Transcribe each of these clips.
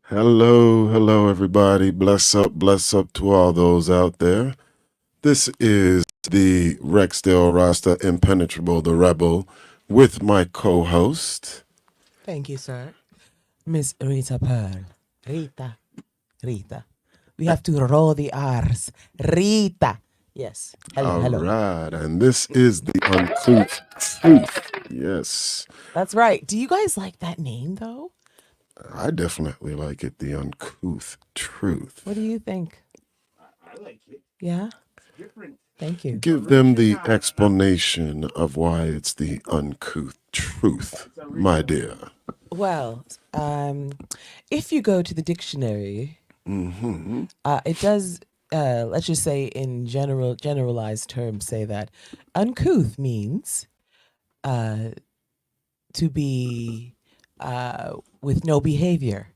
Hello, everybody. Bless up to all those out there. This is the Rexdale Rasta Impenetrable, the Rebel, with my co host. Thank you, sir. Miss Rita Pearl. Rita. Rita. We have to roll the R's. Rita. Yes. Hello, All hello. right, and this is the Uncouth Truth. Yes, That's right. Do you guys like that name, though? I definitely like it, the Uncouth What do Truth. you think? Yeah? Thank you. Give them the explanation of why it's the Uncouth Truth, my dear. Well, if you go to the dictionary, it does, let's just say in generalized terms, say that uncouth means to be with no behavior.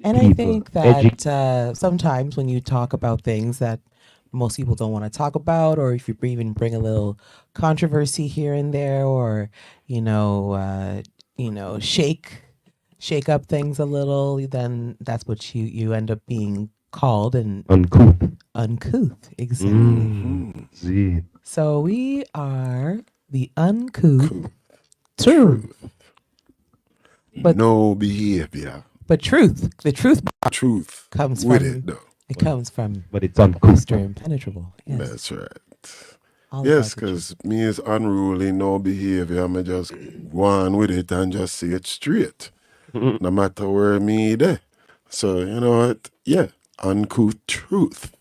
And I think that sometimes when you talk about things that most people don't want to talk about, or if you even bring a little controversy here and there, or you know, uh, shake up things a little, then that's what you end up being called and Uncouth. uncouth. Exactly. See. So we are the uncouth Couth truth, Truth. but No behavior. but the truth Truth comes with from it, though. it comes from But it's uncouth. Mr. Impenetrable. Yes, That's right. all Yes, about the truth. because me is unruly, no behavior. I'ma just go on with it and just see it straight. No matter where me there. So, you know what? Yeah, uncouth truth.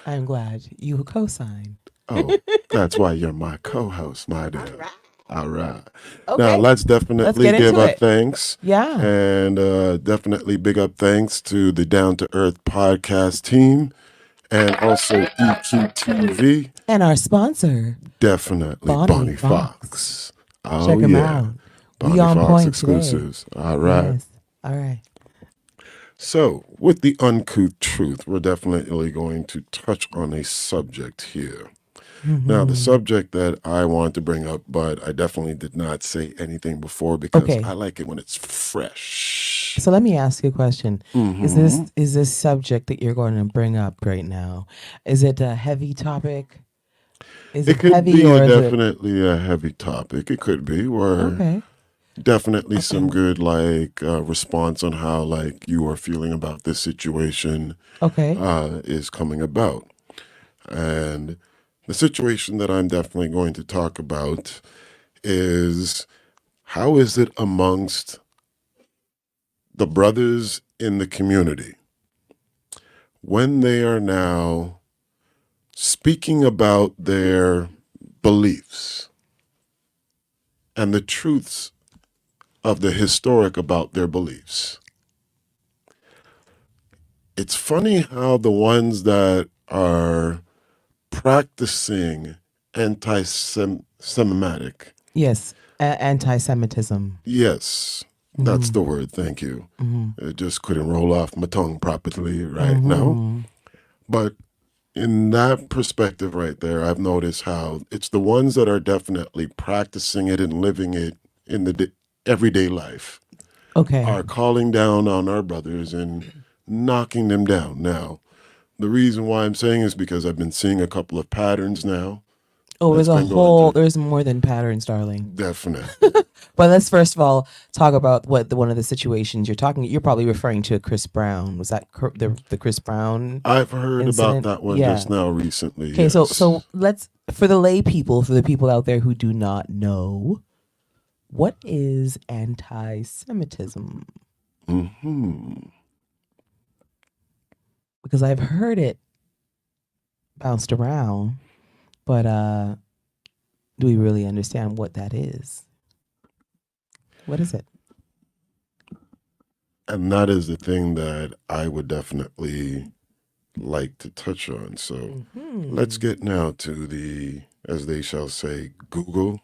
I'm glad you co-sign. Oh, that's why you're my co host, my dear. All right. Now, Okay, let's let's definitely get give into a it. thanks Yeah. and definitely big up thanks to the Down to Earth podcast team and also EQTV. And our sponsor, Definitely Bonnie Bonnie Fox. Fox. Check Oh, him yeah. out. We Bonnie on Fox point today. exclusives. All right. Yes. All right. So, with the uncouth truth, we're definitely going to touch on a subject here. Now, the subject that I want to bring up, but I definitely did not say anything before because Okay. I like it when it's fresh. So let me ask you a question. Mm-hmm. Is this subject that you're going to bring up right now? Is it a heavy topic? Is It it could heavy be or is it definitely a heavy topic. It could be, or okay? definitely some good response on how like you are feeling about this situation Okay. is coming about. And the situation that I'm definitely going to talk about is how is it amongst the brothers in the community when they are now speaking about their beliefs and the truths of the historic about their beliefs. It's funny how the ones that are practicing anti-Semitic, Yes. Anti-Semitism. yes, that's the word, thank you. It just couldn't roll off my tongue properly right now. But in that perspective right there, I've noticed how it's the ones that are definitely practicing it and living it in the everyday life Okay. are calling down on our brothers and knocking them down. Now, the reason why I'm saying is because I've been seeing a couple of patterns now Oh, that's been going through. there's more than patterns, darling. Definitely. But let's first of all talk about one of the situations you're probably referring to Chris Brown. Was that the Chris Brown I've heard about incident? that one Yeah. just now recently. Okay, Yes. so let's for the lay people, for the people out there who do not know, what is anti-Semitism? Hmm. Because I've heard it bounced around, but do we really understand what that is? What is it? And that is the thing that I would definitely like to touch on. So let's get now to the, as they shall say, Google.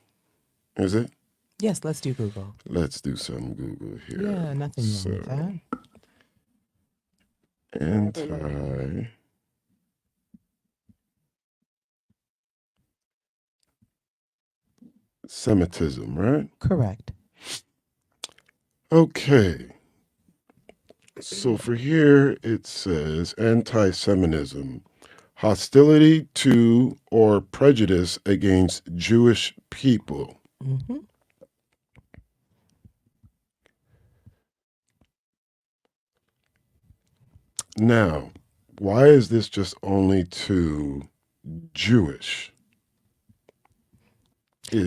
Is it? Yes, let's do Google. Let's do some Google here. Yeah, nothing wrong with that. Anti Semitism, right? Correct. Okay. So for here, it says anti Semitism, hostility to or prejudice against Jewish people. Mm-hmm. Now, why is this just only to Jewish?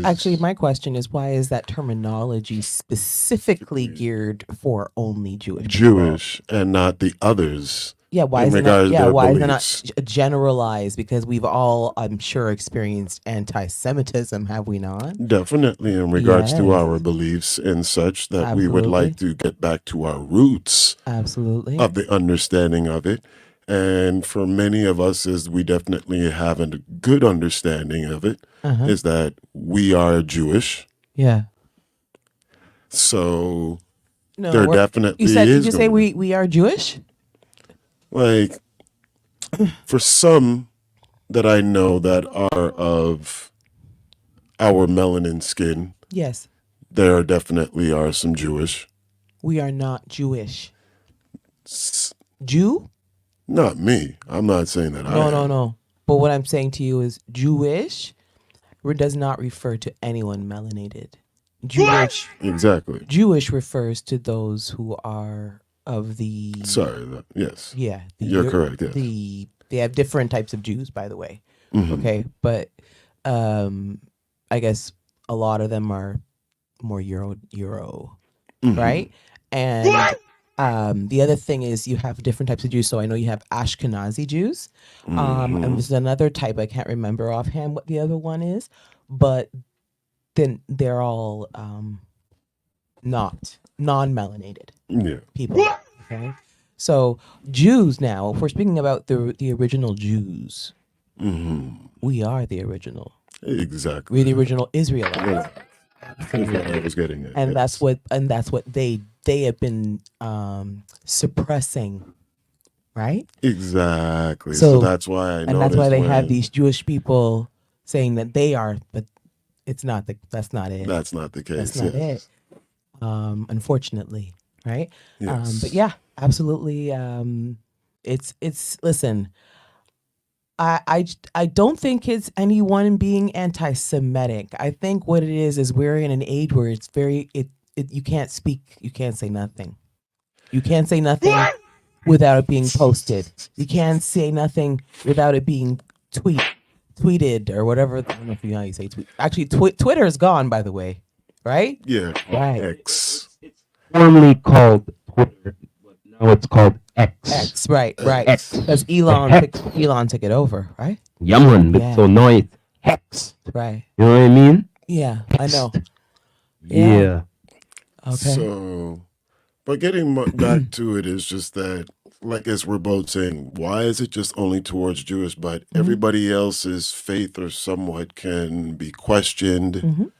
Actually, my question is, why is that terminology specifically geared for only Jewish people? Jewish and not the others Yeah, why in is it not? regards to Yeah, their why is it not beliefs? generalized? Because we've all, I'm sure, experienced anti-Semitism, have we not? Definitely in regards to Yes, our beliefs and such, that we would absolutely, like to get back to our roots absolutely. of the understanding of it. And for many of us, is we definitely have a good understanding of it, Uh-huh. is that we are Jewish. Yeah. So No, there you definitely said, did is you say going to, we are Jewish? like, for some that I know that are of our melanin skin, Yes. there definitely are some Jewish. We are not Jewish. S- Jew? Not me. I'm not saying that I am. No. But what I'm saying to you is Jewish does not refer to anyone melanated. Jewish Exactly. Jewish refers to those who are of the Sorry. Yes. yeah, You're correct. Yes. they have different types of Jews, by the way. Mhm. Okay, but I guess a lot of them are more Euro, Mhm. right? And the other thing is you have different types of Jews. So I know you have Ashkenazi Jews, and there's another type I can't remember offhand what the other one is, but then they're all not non-melanated Yeah. people. Okay, so Jews now, if we're speaking about the original Jews, we are the original. Exactly. We're the original Israelites. Yeah. That's what I was getting at. And yes. that's what they have been suppressing, right? Exactly. So So that's why I and that's why noticed they have when these Jewish people saying that they are, but it's not that's not it. that's not the case. That's not Yes. it. Unfortunately, right? Yes. But yeah, absolutely. It's listen. I don't think it's anyone being anti-Semitic. I think what it is we're in an age where it's very you can't speak, you can't say nothing. You can't say nothing without it being posted. You can't say nothing without it being tweeted or whatever. I don't know if you know how you say tweet. Actually, Twitter is gone, by the way, right? Yeah. Right. X. Formerly called Twitter, but now it's called X. X, right. X. Because The Elon hex. took it over, right? Yaman, but Yeah. so now it's Hex. Right. You know what I mean? Yeah, I know. Yeah. Okay. So, but getting back to it is just that, like as we're both saying, why is it just only towards Jewish, but everybody else's faith or somewhat can be questioned,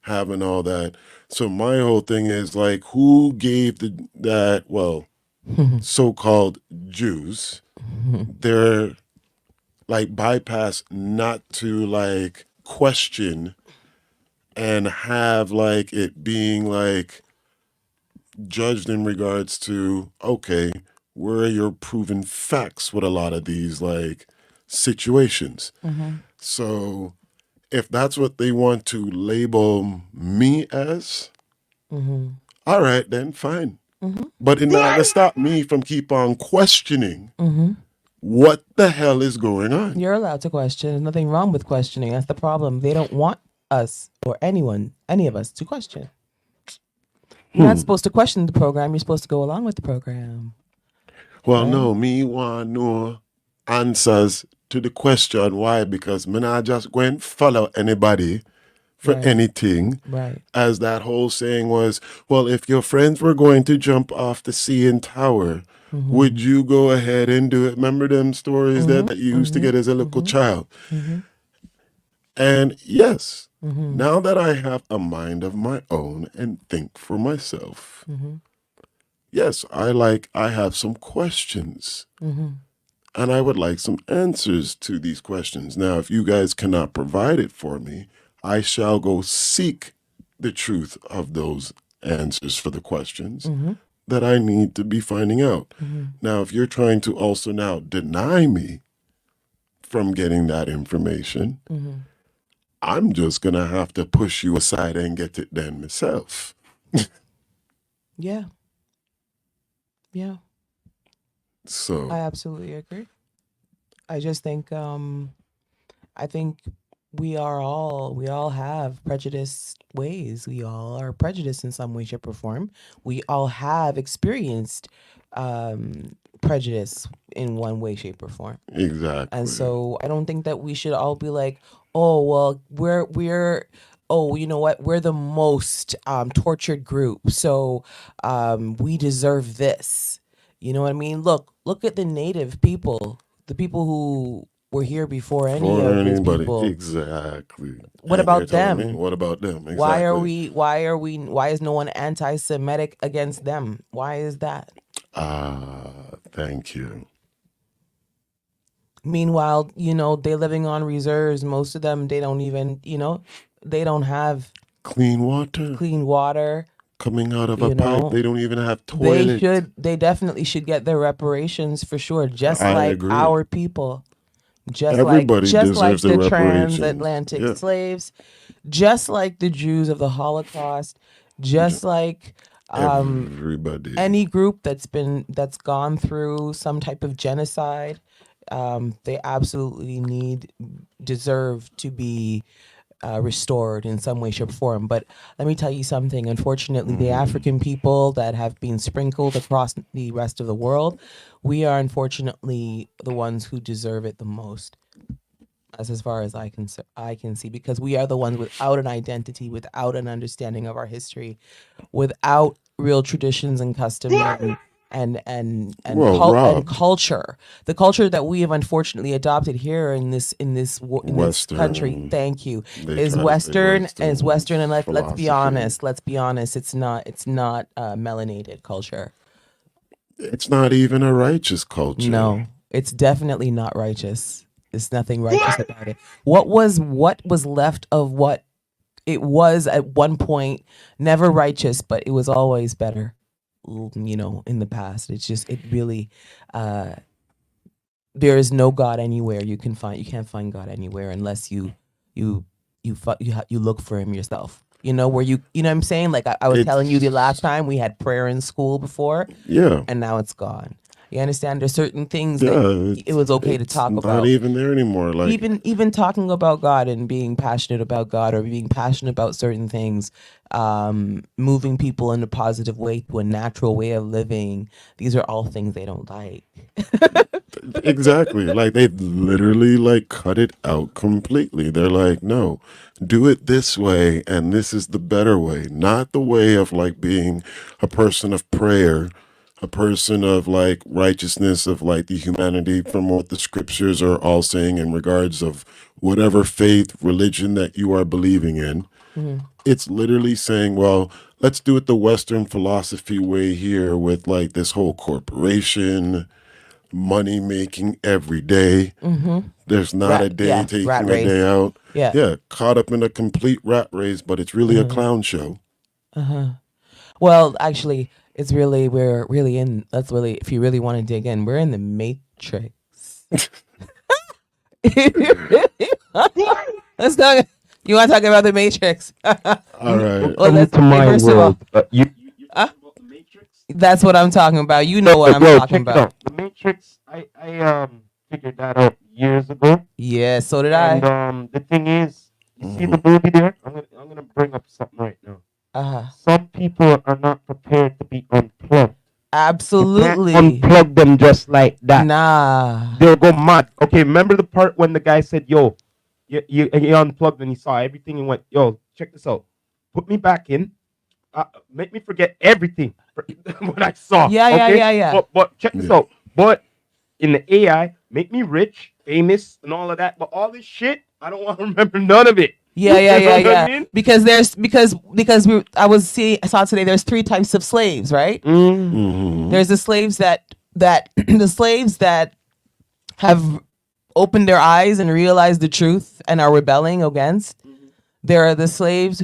having all that. So my whole thing is like, who gave that, well, so-called Jews, their like bypass not to like question and have like it being like judged in regards to, okay, where are your proven facts with a lot of these like situations? So if that's what they want to label me as, all right, then fine. But in order to stop me from keep on questioning what the hell is going on. You're allowed to question. There's nothing wrong with questioning. That's the problem. They don't want us or anyone, any of us, to question. You're not supposed to question the program. You're supposed to go along with the program. Well, no, me want no answers to the question why, because me not just go and follow anybody for Right. anything. Right. As that whole saying was, well, if your friends were going to jump off the CN Tower, would you go ahead and do it? Remember them stories that you used to get as a little child? And yes, now that I have a mind of my own and think for myself, yes, I have some questions. And I would like some answers to these questions. Now, if you guys cannot provide it for me, I shall go seek the truth of those answers for the questions Mm-hmm. that I need to be finding out. Mm-hmm. Now, if you're trying to also now deny me from getting that information, Mm-hmm. I'm just going to have to push you aside and get it done myself. Yeah. Yeah. I So, absolutely agree. I just think I think we all have prejudiced ways. We all are prejudiced in some way, shape, or form. We all have experienced prejudice in one way, shape, or form. And exactly. so I don't think that we should all be like, oh well, we're oh, you know what, we're the most tortured group, so we deserve this. You know what I mean? Look at the native people, the people who were here before any For of these anybody, people. exactly. What And you're about telling me, them? what about them? Why are Exactly. we? Why is no one anti-Semitic against them? Why is that? Thank you. Meanwhile, they're living on reserves. Most of them, they don't even, they don't have Clean water clean water. coming out of a You pipe. know, They don't even have they toilet. should, they definitely should get their reparations for sure, just I like agree. our people, Everybody just like deserves the the reparations. transatlantic Yeah. slaves, just like the Jews of the Holocaust, just like Everybody. any group that's gone through some type of genocide. They absolutely deserve to be restored in some way, shape, or form. But let me tell you something. Unfortunately, the African people that have been sprinkled across the rest of the world, we are unfortunately the ones who deserve it the most. As far as I can see, because we are the ones without an identity, without an understanding of our history, without real traditions and custom Well, and Rob, culture, the culture that we have unfortunately adopted here in this country. Western, Thank you. they Is try to say Western Western, and let's be philosophy. honest. Let's be honest. It's not melanated culture. It's not even a righteous culture. No, it's definitely not righteous. There's nothing righteous about it. What was left of what it was at one point, never righteous, but it was always better. In the past, it really, uh, there is no God anywhere. You can't find God anywhere unless you you look for him yourself. Where you know what I'm saying? Like I was telling you the last It's, time we had prayer in school before, yeah, and now it's gone. You understand? There's certain things that yeah, it was okay to it's talk not about. even there anymore. Like, Even talking about God and being passionate about God or being passionate about certain things, moving people in a positive way to a natural way of living. These are all things they don't like. exactly. Like, they literally, like, cut it out completely. They're like, no, do it this way, and this is the better way. Not the way of, like, being a person of prayer, a person of, like, righteousness, of, like, the humanity from what the scriptures are all saying in regards of whatever faith, religion that you are believing in. Mhm. It's literally saying, well, let's do it the Western philosophy way here with, like, this whole corporation, money making every day. Mhm. There's not a day Rat taking a day race. out. Yeah. Yeah, caught up in a complete rat race, but it's really a Uh-huh. clown show. Uh-huh. Well, actually, it's really we're really in. That's really, if you really want to dig in, we're in the matrix. Let's talk. You want to talk about the matrix? All right. Well, Welcome to my first of all, world. You uh, talking about the Matrix? that's what I'm talking about. You know what I'm Bro, talking check it about. out. The Matrix. I figured that out years ago. Yeah, so did And I. the thing is, you see the Mhm. movie there? I'm gonna bring up something right now. Uh-huh. Some people are not prepared to be unplugged. You can't Absolutely. unplug them just like that. Nah. They'll go mad. Okay, remember the part when the guy said, "Yo, you unplugged," and he saw everything and went, "Yo, check this out. Put me back in. Make me forget everything what I saw." Yeah, yeah, Okay, yeah, yeah. but check this Yeah. out. But in the AI, make me rich, famous, and all of that. But all this shit, I don't want to remember none of it. Yeah, You yeah, know yeah, what I yeah. mean? Because I saw today there's three types of slaves, right? Mm-hmm. There's the slaves that the slaves that have opened their eyes and realized the truth and are rebelling against. There are the slaves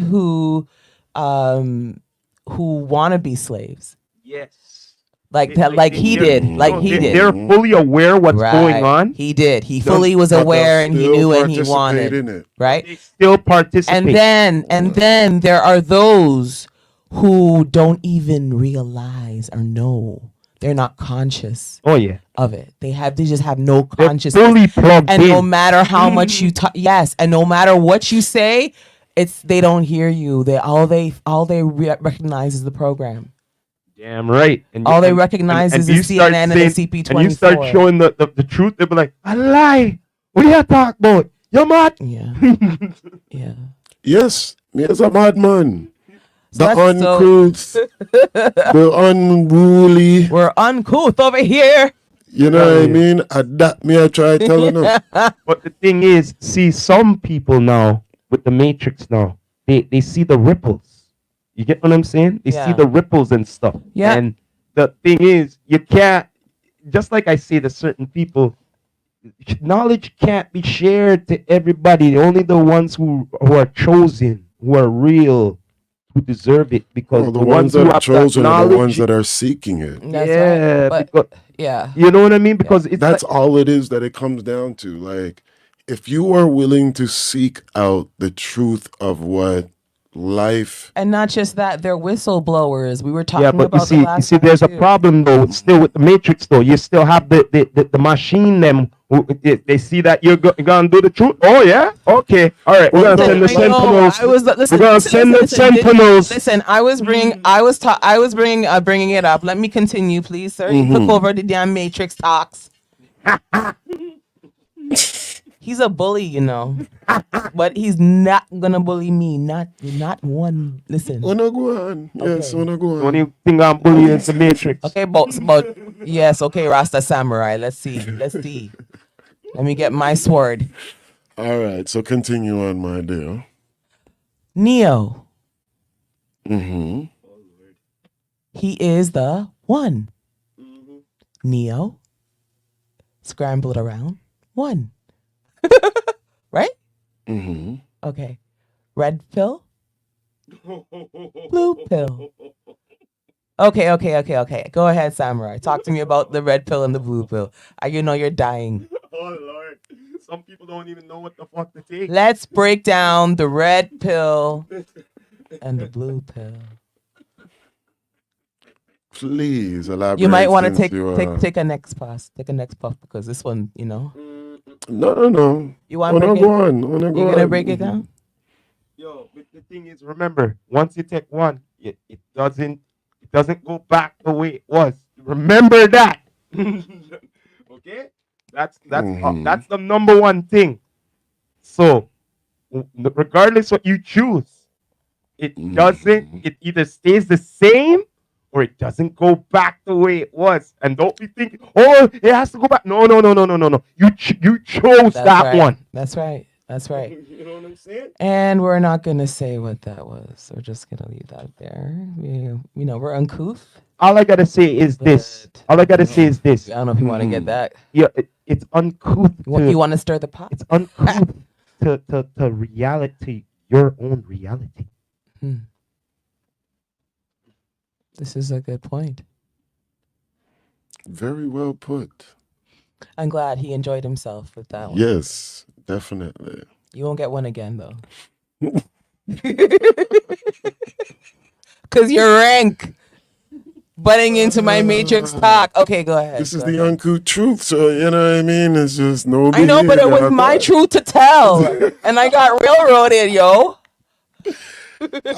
who want to be slaves, Yes. like that, like he they're- did, like no, he They're did. fully aware what's going on. He did. He Done- fully was But they'll aware and he still knew and he participate wanted. in it. Right. They still participate. And then there are those who don't even realize or know. They're not conscious Oh yeah. of it. They just have no They're consciousness. fully plugged And in. no matter how much you talk, yes, and no matter what you say, they don't hear you. They recognize is the program. Damn right. And All they recognize is the you start CNN and saying- the CP24. And you start showing the truth, they'll be like, "A lie. What are you talking about? You're mad." Yeah, yeah. Yes, me as a madman. So The that's so- uncouth, the unruly. We're uncouth over here. You know what I mean? That me I try telling them. But the thing is, see, some people now with the Matrix now, they see the ripples. You get what I'm saying? They see Yeah. the ripples and stuff. Yeah. And the thing is, you can't, just like I say to certain people, knowledge can't be shared to everybody. Only the ones who are chosen, who are real, who deserve it. Because Well, the ones who that are have chosen are the knowledge- ones that are seeking it. That's yeah, right. But because, yeah, you know what I mean? Because it's That's like, all it is that it comes down to. Like, if you are willing to seek out the truth of what life, and not just that, they're whistleblowers. We were talking yeah, but about you the see, last there's a time, too. problem though. Still with the Matrix though, you still have the machine. Them who, they see that you're gonna do the truth. Oh yeah, okay, all right. We're gonna send the I know, sentinels. I was listen, We're gonna listen, send the listen, did- sentinels. Listen, I was bringing it up. Let me continue, please, sir. You took over the damn Matrix talks. He's a bully, you know, but he's not gonna bully me. Not one. Listen. wanna go on. Yes, Okay. wanna go The on. only thing I'm bullying is the Matrix. Okay, but yes, okay, Rasta Samurai. Let's see. Let me get my sword. All right, so continue on, my dear. Neo. Mm-hmm. He is the one. Neo. Scramble it around. One. Right? Mm-hmm. Okay. Red pill. Blue pill. Okay. Go ahead, Samurai. Talk to me about the red pill and the blue pill. You know you're dying. Oh Lord, some people don't even know what the fuck to take. Let's break down the red pill and the blue pill. Please elaborate. You might want to since you are- take a next pass. Take a next puff because this one, you know. No. You want to Wanna break go it? on. Wanna go You gonna on. break it down? Yo, but the thing is, remember, once you take one, it doesn't go back the way it was. Remember that. Okay, that's the number one thing. So, regardless what you choose, it doesn't. It either stays the same or it doesn't go back the way it was. And don't be thinking, oh, it has to go back. No. You chose that right. one. That's right. You know what I'm saying? And we're not gonna say what that was. We're just gonna leave that there. We're uncouth. All I gotta say is this. But- All I gotta say is this. I don't know if you want to get that. Yeah, it's uncouth. You want to stir the pot? It's uncouth to reality, your own reality. This is a good point. Very well put. I'm glad he enjoyed himself with that one. Yes, definitely. You won't get one again though. Cause you're rank. Butting into my Matrix talk. Okay, go ahead. This is the uncouth truth, so you know what I mean? It's just no I know, but it was my truth to tell. And I got railroaded, yo. I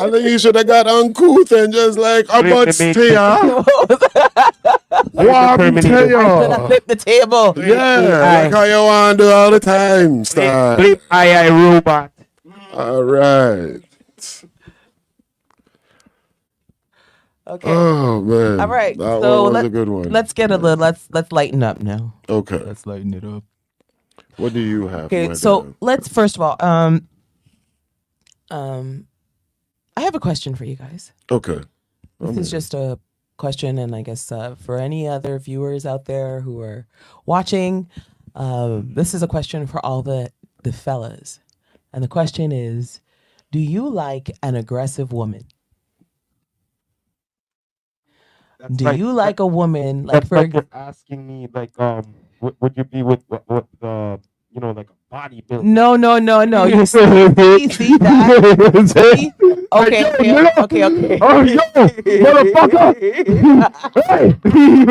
think you should have got uncouth and just like, how Flip about the stay matrix. Warm Warm Terminator. Should have flipped the table. Yeah, like how you want to do all the time, star. Blip I robot. All right. Okay. Oh man. All right. That So one was a good one. let's get a little let's lighten up now. Okay. Let's lighten it up. What do you have? Okay, my so dear? let's first of all, I have a question for you guys. Okay. This is just a question, and I guess for any other viewers out there who are watching, this is a question for all the fellas, and the question is, do you like an aggressive woman? That's Do like you that, like a woman like that's for like you're asking me like would you be with what like a bodybuilder? no. You see that? See? Like, Okay, yo, okay, nigga. okay, okay. Oh, yo, motherfucker. Hey.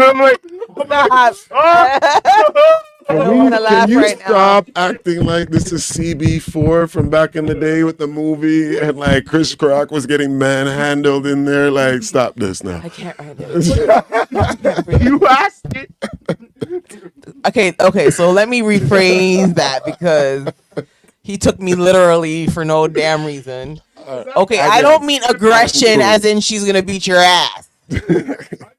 I'm like, what Stop. the I Can don't want to you can laugh you right now. stop acting like this is CB4 from back in the day with the movie and like Chris Rock was getting manhandled in there? Like, stop this now. I can't right now. I can't breathe. You asked it. Okay, so let me rephrase that because he took me literally for no damn reason. Okay, I don't mean aggression as in she's gonna beat your ass.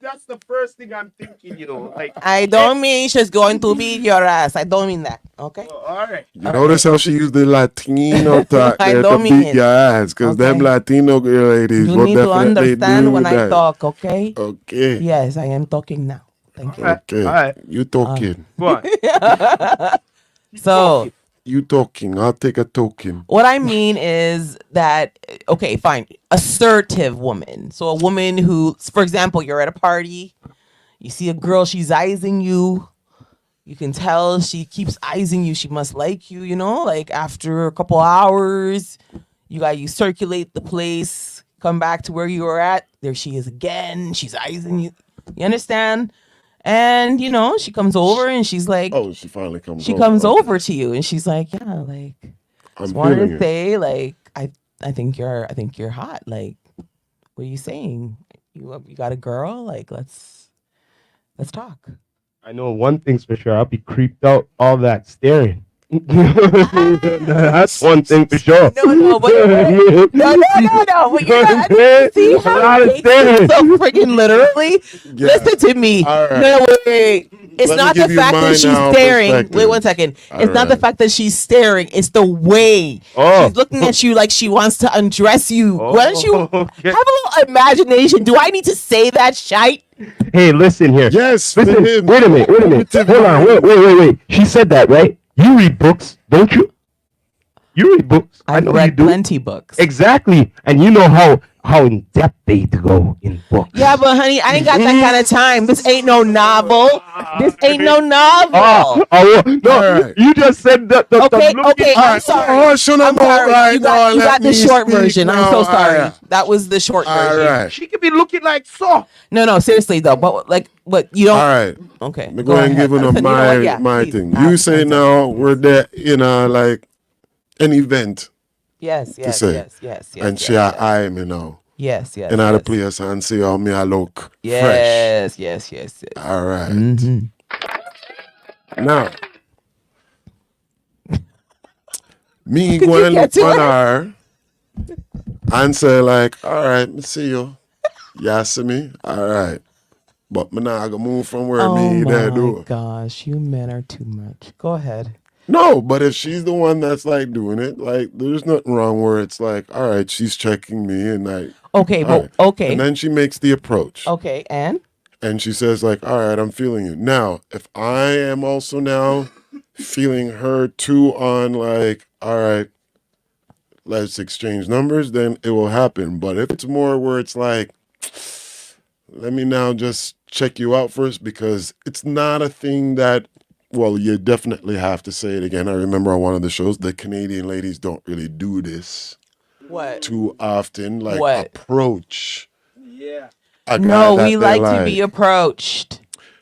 That's the first thing I'm thinking, Like, I don't mean she's going to beat your ass. I don't mean that. Okay. all right. You notice how she used the Latino talk I there to don't mean beat your ass, because them Okay. Latino ladies You will need to definitely understand do when I that. talk, okay? Okay. Yes, I am talking now. Thank you. Okay. All right. You talking. Go on. So You talking. I'll take a token. what I mean is that okay, fine, assertive woman. So a woman who, for example, you're at a party, you see a girl, she's eyeing you. You can tell she keeps eyeing you. She must like you, like after a couple hours, you circulate the place, come back to where you were at. There she is again. She's eyeing you. You understand? And she comes over and she's like, Oh, she finally comes she over. comes Okay. over to you and she's like, yeah, like I'm just wanted feeling to it. say, like, I think you're hot. Like, what are you saying? You got a girl? Like, let's talk. I know one thing's for sure. I'll be creeped out all that staring. That's one thing for sure. No, but no. But you're not. See A lot how of he takes it staring. so freaking literally? Yeah. Listen to me. All right. No, wait. It's Let me not the give you fact that mine she's now staring. perspective. Wait 1 second. All It's not the right. fact that she's staring. It's the way Oh. she's looking at you like she wants to undress you. Why don't you Okay. have a little imagination? Do I need to say that shite? Hey, listen here. Yes, for Listen, him. wait a minute. Hold on. Wait. She said that, right? You read books, don't you? You read books. I I've know you read do. plenty books. Exactly. And you know how in depth they go in books. Yeah, but honey, I ain't got that kind of time. This ain't no novel. This ain't no novel. No, All right. you just said that. Okay, I'm right. sorry. Oh, shut up, I'm sorry. right You now, got let the me short speak version. I'm now. so All sorry. right. That was the short All version. right. She could be looking like so. No, seriously though. But like, what you don't? All right. Okay, Me go ahead and give Listen, them you know what? my Yeah, my please. thing. You say now we're there in like an event, Yes, to say. And she eye me now. yes. In the place and see how me I look fresh. Yes. All right. Mhm. Now, me Could you going get look to on it? her and say like, all right, me see you. You see me? All right. But me not gonna move from where Oh me there my do. gosh, you men are too much. Go ahead. No, but if she's the one that's like doing it, like there's nothing wrong where it's like, all right, she's checking me and like, Okay, all right. okay, And then she makes the approach. okay, and And she says like, all right, I'm feeling you. Now, if I am also now feeling her too on like, all right, let's exchange numbers, then it will happen. But if it's more where it's like, let me now just check you out first, because it's not a thing that, well, you definitely have to say it again. I remember on one of the shows, the Canadian ladies don't really do this what? too often, like What? approach Yeah. a guy No, that we they like to be approached.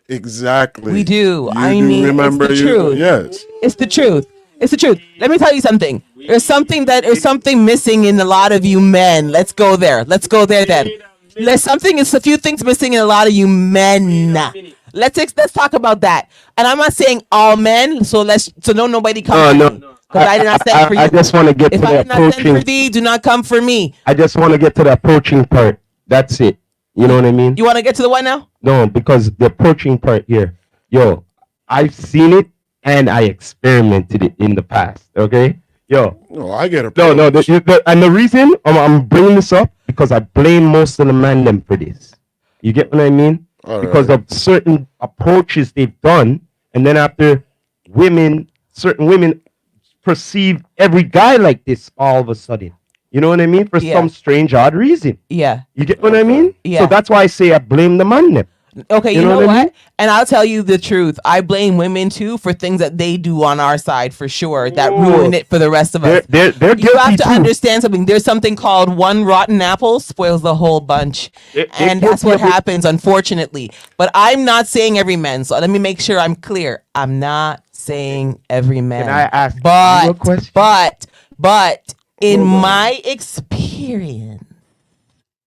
Exactly. We do. You I do mean, remember it's the you, truth. yes. It's the truth. It's the truth. Let me tell you something. There's something missing in a lot of you men. Let's go there. Let's go there then. There's a few things missing in a lot of you men. Let's talk about that. And I'm not saying all men, so nobody come for me. Because I did not send for you. I just want to get If to I the did not send for approaching. thee, do not come for me. I just want to get to the approaching part. That's it. You know what I mean? You want to get to the what now? No, because the approaching part here, yo, I've seen it and I experimented it in the past. Okay, yo, No, I get it. no, and the reason I'm bringing this up because I blame most of the man them for this. You get what I mean? All Because right. of certain approaches they've done, and then after certain women perceive every guy like this all of a sudden. You know what I mean? For Yeah. some strange, odd reason. Yeah. You get what I mean? Yeah. So that's why I say I blame the man then. Okay, you You know know what I what? mean? And I'll tell you the truth. I blame women too for things that they do on our side for sure that ruin it for the rest of us. They're You guilty have to too. understand something. There's something called one rotten apple spoils the whole bunch. They're And that's guilty what of it. happens, unfortunately. But I'm not saying every man. So let me make sure I'm clear. I'm not saying every man. I ask you a but, question? but in Hold on. my experience,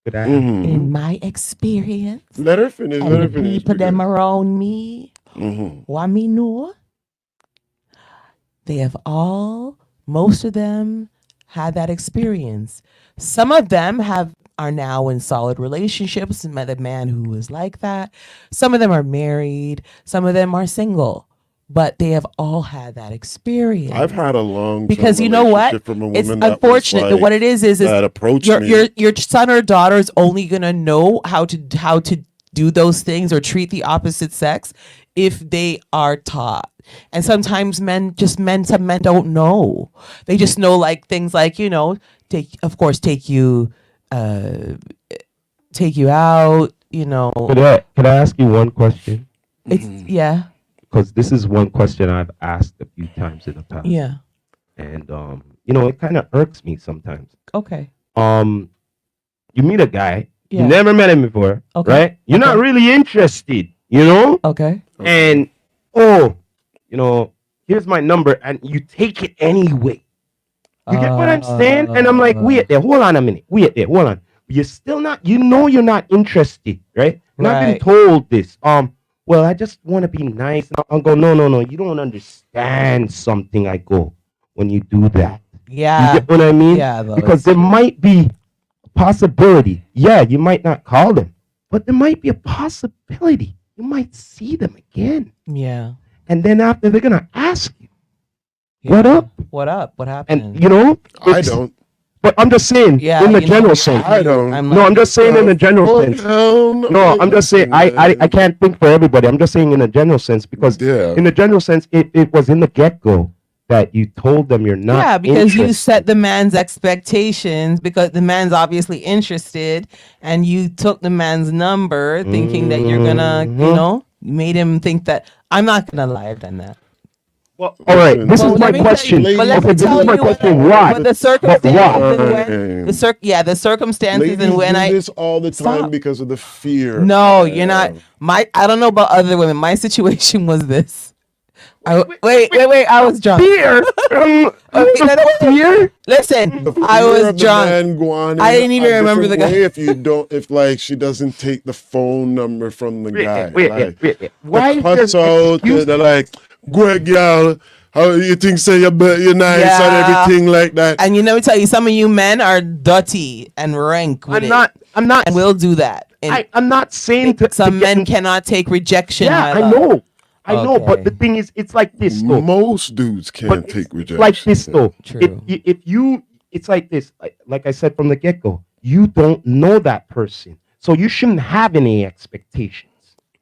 Could I- Mhm. in my experience, Let her finish. Let and her the finish. people them around me, Mhm. what me know, they have all, most of them had that experience. Some of them are now in solid relationships and met a man who is like that. Some of them are married. Some of them are single. But they have all had that experience. I've had a long Because you know what? from a woman It's that was unfortunate that like, what it is that approached your me. your son or daughter is only gonna know how to do those things or treat the opposite sex if they are taught. And sometimes some men don't know. They just know like things like, take you out, Could I ask you one question? it's yeah, Because this is one question I've asked a few times in the past. yeah. And it kind of irks me sometimes. Okay. You meet a guy, Yeah. you never met him before, Okay. right? You're not Okay. really interested, you know? Okay. And here's my number, and you take it anyway. You get what I'm saying? And I'm like, wait there, hold on a minute. Wait there, hold on. You're still not, you're not interested, right? And I've been Right. told this. Well, I just want to be nice. And I'll go, no, you don't understand something. I go, when you do that. Yeah. You get what I mean? Yeah, though, Because it's there true. might be a possibility. Yeah, you might not call them, but there might be a possibility. You might see them again. Yeah. And then after, they're going to ask you, Yeah. what up? What up? What happened? And, I it's- don't. But I'm just saying, Yeah, in the you know, general I'm sense. like I you. don't. I'm No, like I'm just saying in the general Oh, sense. hell No, I'm just saying, I can't think for everybody. I'm just saying in a general sense, because Yeah. in the general sense, it was in the get-go that you told them you're not yeah, because you interested. set the man's expectations because the man's obviously interested, and you took the man's number thinking that you're gonna, Mhm. you made him think that. I'm not gonna lie, I've done that. Well, all right, this Well, is my let me tell question. you- but let Okay, me this tell is my you what- question. Why? But the circumstances why? and when the circumstances Ladies and when do I this all the time Stop. because of the fear. no, you're not. I don't know about other women. My situation was this. Wait. I was drunk. Fear? Okay, no. Fear? Listen, The fear I was of the drunk. man going I in didn't even a remember different the guy. way if like she doesn't take the phone number from the guy. Like, Why the cuss out, excuse? they're like, "Great girl, how you think say you're nice Yeah. and everything like that." And let me tell you, some of you men are dirty and rank with I'm not. and we'll do that. And I'm not saying to some to get men in- cannot take rejection. Yeah, my I love. know, but the Okay. thing is, it's like this though. Most dudes can't But take it's rejection. like this though. True. It's like this. Like I said from the get go, you don't know that person, so you shouldn't have any expectations.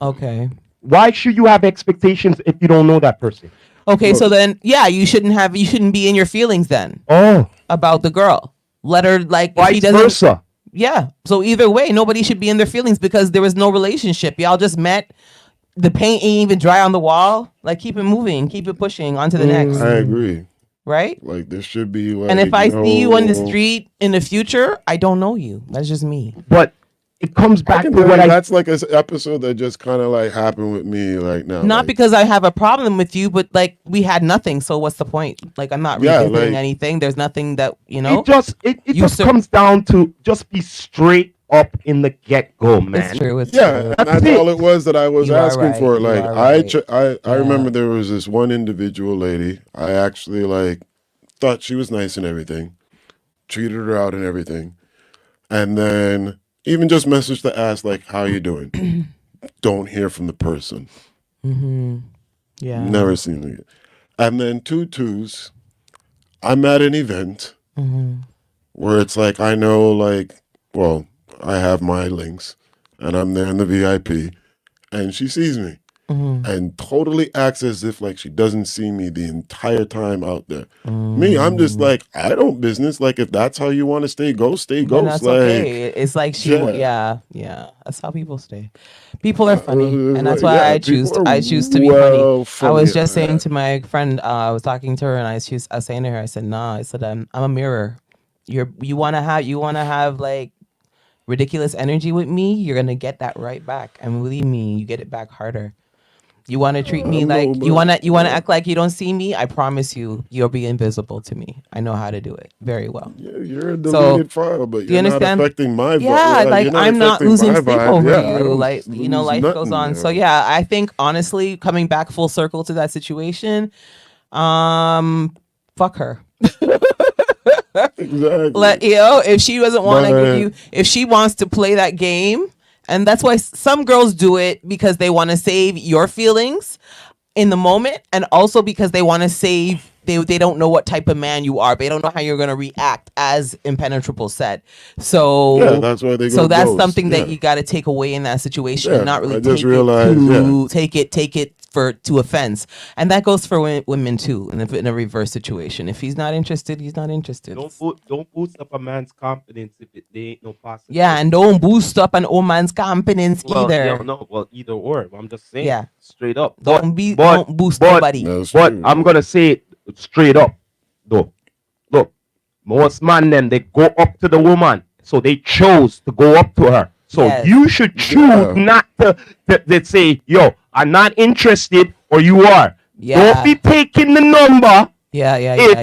Okay. Why should you have expectations if you don't know that person? Okay, so then you shouldn't be in your feelings then Oh, about the girl. Let her like if vice he doesn't versa. Yeah. So either way, nobody should be in their feelings because there was no relationship. Y'all just met. The paint ain't even dry on the wall. Like keep it moving, keep it pushing on to the next. I agree. Right? Like there should be like. And if I see you on the no- street in the future, I don't know you. That's just me. But it comes I back can to tell what you I. that's like an episode that just kind of like happened with me like now. Not like, because I have a problem with you, but like we had nothing. So what's the point? Like I'm not Yeah, revisiting like- anything. There's nothing that It just You just ser- comes down to just be straight up in the get go, man. It's true. It's Yeah, true. and that's That's it. all it was that I was You are asking right, for. you Like are I right. I remember there was this one individual lady. I actually like thought she was nice and everything, treated her out and everything, and then even just messaged to ask like, "How you doing?" Don't hear from the person. Mm-hmm. Yeah. Never seen it. And then tutus, I'm at an event Mm-hmm. where it's like I know like, well, I have my links, and I'm there in the VIP, and she sees me. and totally acts as if like she doesn't see me the entire time out there. Me, I'm just like, I don't business. Like if that's how you want to stay ghost, stay Then ghost. that's Like okay. It's like yeah. yeah. That's how people stay. People are funny, and that's Like, why yeah, people are I choose to be funny. well I was funny. just saying to my friend, I was talking to her, and I was saying to her, I said, nah, I said, I'm a mirror. You wanna have like ridiculous energy with me, you're gonna get that right back, and believe me, you get it back harder. You want to treat me No, like but you want to act like you don't see me. I promise you, you'll be invisible to me. I know how to do it very well. yeah, you're a So deleted file, but do you you're not understand? affecting my vibe. Yeah, Yeah, like you're not I'm not affecting losing my sleep vibe. over Yeah, I you. don't Like lose life goes nothing. on. So Yo. yeah, I think honestly, coming back full circle to that situation, fuck her. Exactly. If she doesn't want to give But you, if she wants to play that game, and that's why some girls do it because they want to save your feelings in the moment, and also because they want to save, they don't know what type of man you are, they don't know how you're going to react, as Impenetrable said. yeah, So that's why they go that's ghost. something that Yeah. you got to take away in that situation, and Yeah. not really I just take it realized, yeah. to take it for to offense. And that goes for women too, in a reverse situation. If he's not interested, he's not interested. Don't boost up a man's confidence if they ain't no possibility. Yeah, and don't boost up an old man's confidence Well, yeah, either. no, well, either or. I'm just saying, Yeah. straight up. Don't boost nobody. That's But true. I'm gonna say it straight up, though. Look, most man them they go up to the woman, so they chose to go up to her. So Yes. you should choose Yeah. not to let's say, yo, I'm not interested, or you are. Yeah. Don't be taking the number if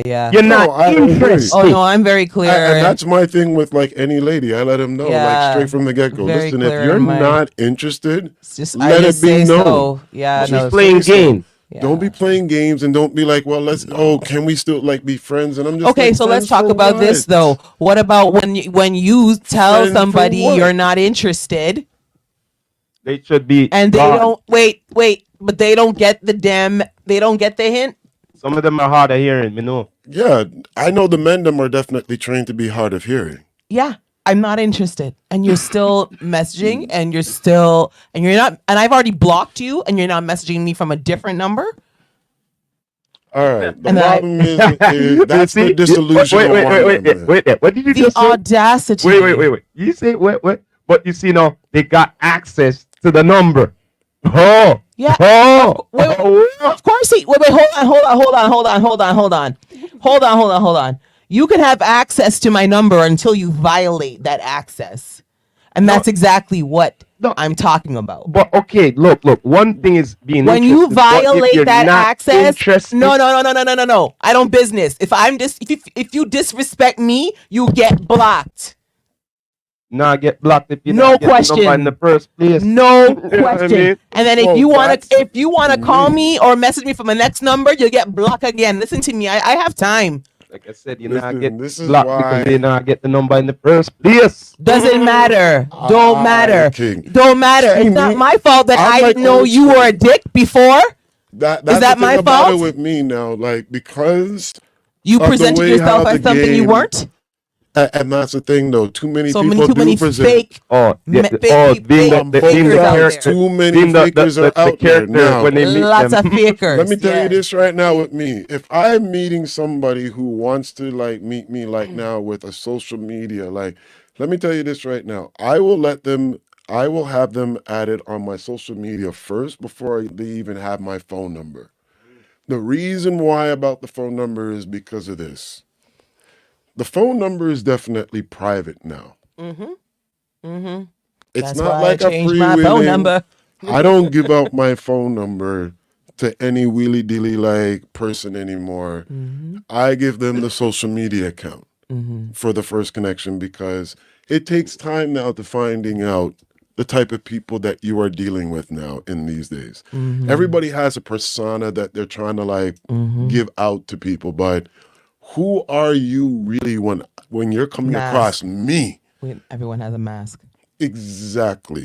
Yeah. you're No, not I agree. interested. Oh no, I'm very clear. And that's my thing with like any lady. I let him know, Yeah. like straight from the get go. Very Listen, if clear you're in my- not interested, It's just let I it just be say known. so. Yeah, She's no, playing Say so. games. yeah. Don't be playing games and don't be like, well, let's. Oh, can we still like be friends? And I'm just Okay, like, so let's friends talk for about this what? though. What about when you tell Friends for somebody what? you're not interested, They should be and they gone. don't wait, but they don't get the hint? Some of them are hard of hearing, you know. Yeah, I know the men them are definitely trained to be hard of hearing. Yeah, I'm not interested, and you're still messaging, and you're not, and I've already blocked you, and you're not messaging me from a different number. All right. The And then problem is that's You the see? disillusion Wait, of wait, one wait, man. wait. What did you The just say? audacity. Wait. You say what? But you see now they got access to the number. Oh, Yeah. Oh, Wait. Of course he. Wait. Hold on. You can have access to my number until you violate that access, and that's exactly what No. I'm talking about. But okay, look. One thing is being When you interested, but if violate you're that not access, interested- no. I don't business. If you disrespect me, you get blocked. Nah, get blocked if you No don't get the question. number in the first place. No You know what I question. mean? And then Well, if you wanna call me. me or message me from a next number, you'll get blocked again. Listen to me. I have time. Like I said, you Listen, not get this is blocked why- because they not get the number in the first place. Doesn't matter. Don't matter. King. Don't matter. See, It's not me- my fault that I'm I like didn't know old you school. were a dick before. That's that the thing my about fault? it with me now. Like because You Of the presented way yourself how as the something you game- weren't. and that's the thing though. Too many So people too do many present. fake. Oh, Ma- yeah, fake oh, people- being fake the fakers out there. character. Too many Being fakers are out there character now. when they meet Lots them. of fakers. Let me tell yeah. you this right now with me. If I'm meeting somebody who wants to like meet me like now with a social media, like let me tell you this right now. I will have them added on my social media first before they even have my phone number. The reason why about the phone number is because of this. The phone number is definitely private now. It's That's not why like I a changed my phone freewheeling. number. I don't give out my phone number to any wheelie dilly like person anymore. I give them the social media account for the first connection because it takes time now to finding out the type of people that you are dealing with now in these days. Everybody has a persona that they're trying to like give out to people, but who are you really when you're coming Mask. across me? Everyone has a mask. Exactly.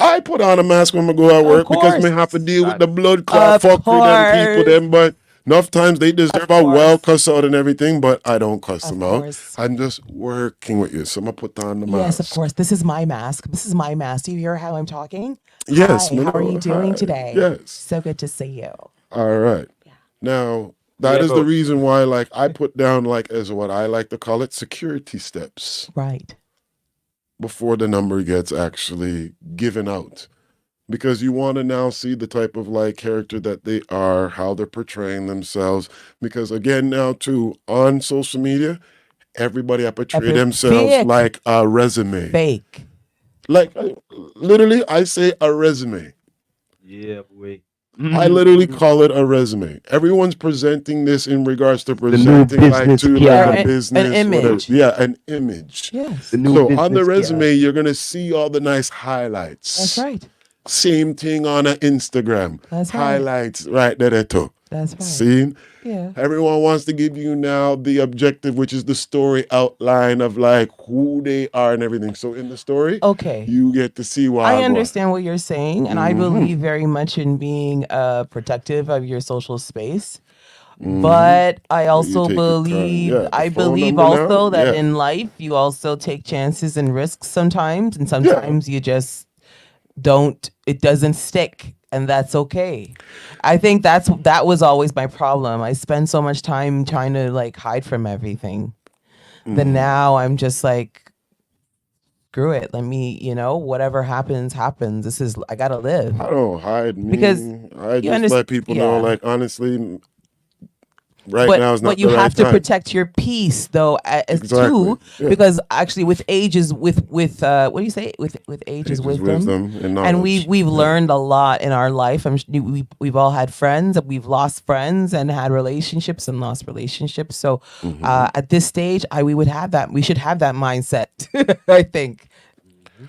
I put on a mask when I go at work because course. I have to deal with the blood clot Of fuck with them people course. them, but Enough times they deserve a well cuss out and everything, but I don't cuss Of them out. course. I'm just working with you. So I'm going to put on the Yes, of mask. course. This is my mask. This is my mask. Do you hear how I'm talking? Yes, Hi, how are you doing hi. today? Yes. So good to see you. All right. Now, that Yeah, is the but reason why, like, I put down, like, as what I like to call it, security steps Right. before the number gets actually given out. Because you want to now see the type of, like, character that they are, how they're portraying themselves. Because, again, now, too, on social media, everybody portray themselves Fake. like a resume. Fake. Like, literally, I say a resume. yeah, boy. I literally call it a resume. Everyone's presenting this in regards to The new presenting like business to like Yeah, a card. an business, whatever. image. Yeah, an image. Yes. The new So on the business resume, card. you're gonna see all the nice highlights. That's right. Same thing on an Instagram. That's right. Highlights right there too. That's right. See? Yeah. Everyone wants to give you now the objective, which is the story outline of like who they are and everything. So in the story, Okay. you get to see why I understand what you're saying, and I believe very much in being protective of your social space. But I You also take your time. believe Yeah, the I phone believe number now, also that yeah. in life you also take chances and risks sometimes, and sometimes you just don't. It doesn't stick, and that's okay. I think that was always my problem. I spend so much time trying to like hide from everything. Then now I'm just like, screw it. Let me, whatever happens, happens. I gotta live. I don't hide me. Because I you just understand. let people know, Yeah. like, honestly, right But now is not but you the right have to time. protect your peace though as Exactly. too, Yeah. because actually with age is with what do you say, with age is Ages, wisdom. and knowledge. And we've Yeah. learned a lot in our life. We've all had friends, we've lost friends and had relationships and lost relationships. So at this stage, we should have that mindset. I think,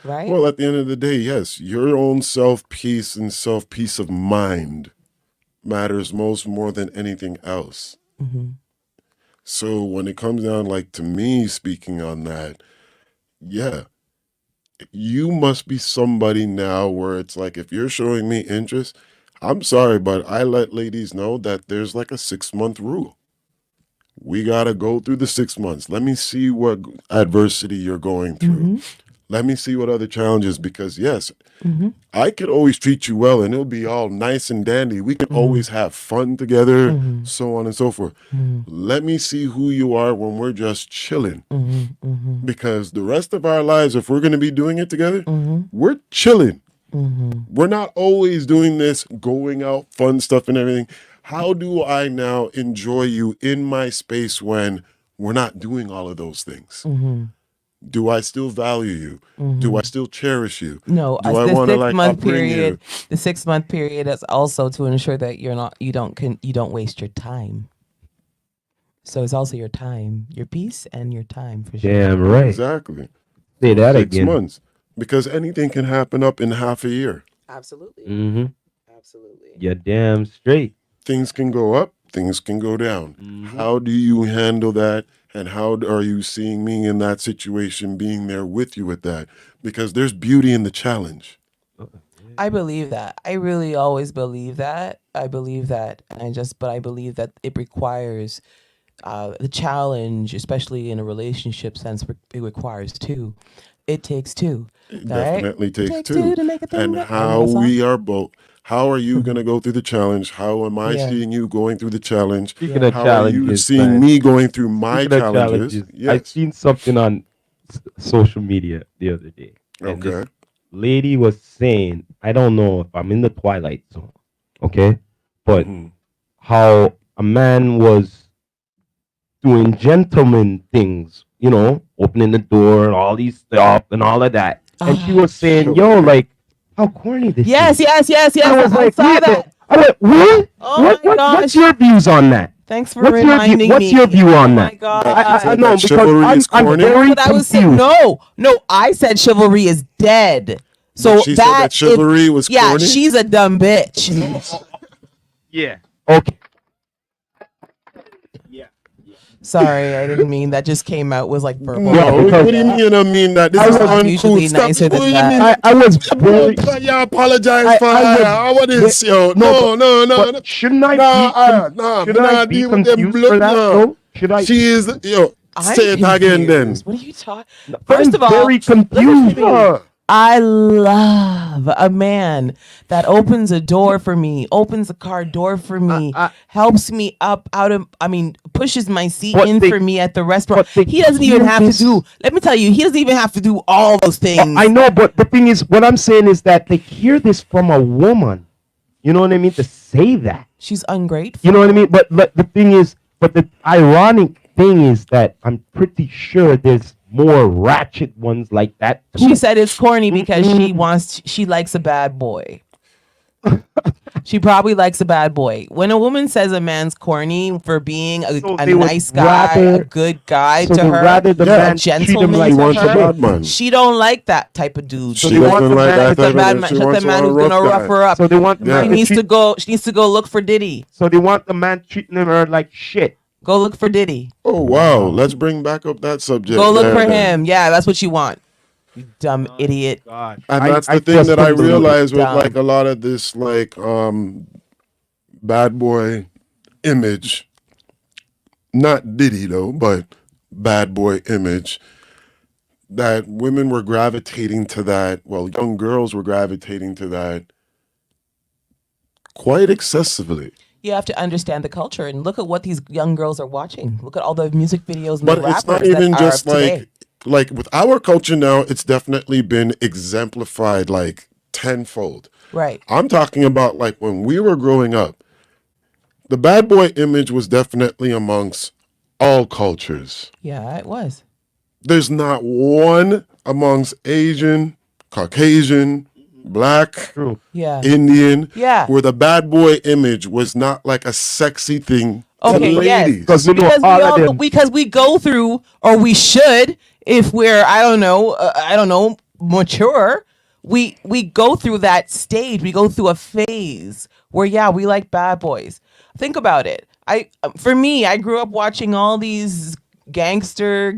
right? Well, at the end of the day, yes, your own self peace and self peace of mind matters more than anything else. So when it comes down, like, to me speaking on that, yeah, you must be somebody now where it's like, if you're showing me interest, I'm sorry, but I let ladies know that there's like a 6-month rule. We got to go through the 6 months. Let me see what adversity you're going through. Let me see what other challenges, because yes, I could always treat you well and it'll be all nice and dandy. We can always have fun together, so on and so forth. Let me see who you are when we're just chilling. Because the rest of our lives, if we're going to be doing it together, we're chilling. We're not always doing this, going out, fun stuff and everything. How do I now enjoy you in my space when we're not doing all of those things? Do I still value you? Do I still cherish you? No, Do I the want to 6 like month upbring period. you? The 6 month period is also to ensure that you don't waste your time. So it's also your time, your peace, and your time for sure. Damn right. Exactly. Say that 6 again. months. Because anything can happen up in half a year. Absolutely, Mm-hmm. absolutely. You're damn straight. Things can go up, things can go down. How do you handle that? And how are you seeing me in that situation, being there with you with that? Because there's beauty in the challenge. I believe that. I really always believe that. I believe that, but I believe that it requires the challenge, especially in a relationship sense. It requires two. It takes two. It right? definitely It takes takes two. to make a thing And work. how That's all. we are both. How are you going to go through the challenge? How am I Yeah. seeing you going through the challenge? Speaking of How are you challenges, seeing man. me going through my Speaking of challenges? I Yes. seen something on social media the other day. And this Okay. lady was saying, I don't know if I'm in the twilight zone, okay? But Mhm. how a man was doing gentleman things, opening the door, all these stuff and all of that. And she was saying, yo, Chivalry. like, how corny this Yes, is. yes. I was like, saw wait, that. I went, what? Oh What's gosh. your views on that? Thanks for What's reminding me. what's your view on Oh that? my god. That you I said know, that because chivalry is I'm corny? very But I was saying, confused. no. I said chivalry is dead. So But she said that chivalry was yeah, corny? she's a dumb bitch. Yeah. Okay. Yeah. Sorry, I didn't mean that. Just came out was like verbal. Yeah, No, because what do you mean? I mean that this I is was usually uncouth. Stop. nicer What than do you that. mean? I was Bro, very. you apologize for I was. what is yo? No, No, no, no, no, but shouldn't I no, be no, should I nah, be deal with them confused for blood, that no. though? Should I? She is yo. I'm Say it again, then. confused. What are you talking? First I'm of all, very listen to confused. me. I love a man that opens a door for me, opens a car door for me, I- helps me up out of, I mean, pushes my seat But in they- for me at the restaurant. but they He doesn't even hear have this- to do, let me tell you, he doesn't even have to do all those things. I know, but the thing is, what I'm saying is that they hear this from a woman. You know what I mean? To say that. She's ungrateful. You know what I mean? But the thing is, but the ironic thing is that I'm pretty sure there's more ratchet ones like that too. She said it's corny because she likes a bad boy. She probably likes a bad boy. When a woman says a man's corny for being a they would nice guy, rather- a good guy so to they her, rather the Yeah. man a treat him gentleman like She to wants a her, bad man. she don't like that type of dude. So She they want doesn't the like man- that it's She's a type bad of. man. She She's wants the man a who's rough gonna rough guy. her up. So they want the Yeah. man to treat, She needs to go look for Diddy. so they want the man treating her like shit. Go look for Diddy. Oh wow, let's bring back up that subject. Go look there, for then. him. Yeah, that's what you want. You dumb idiot. God. And that's the thing just that I couldn't believe it. realized with Dumb. like a lot of this like bad boy image. Not Diddy though, but bad boy image. That women were gravitating to that. Well, young girls were gravitating to that quite excessively. You have to understand the culture and look at what these young girls are watching. Look at all the music videos and But the rappers it's not even that just are today. like with our culture now, it's definitely been exemplified like tenfold. Right. I'm talking about like when we were growing up, the bad boy image was definitely amongst all cultures. Yeah, it was. There's not one amongst Asian, Caucasian, Black, True. Yeah. Indian, Yeah. where the bad boy image was not like a sexy thing to Okay, yes. ladies. Because we know Because all of them. because we go through, or we should, if we're I don't know, mature. We go through that stage. We go through a phase where we like bad boys. Think about it. For me, I grew up watching all these gangster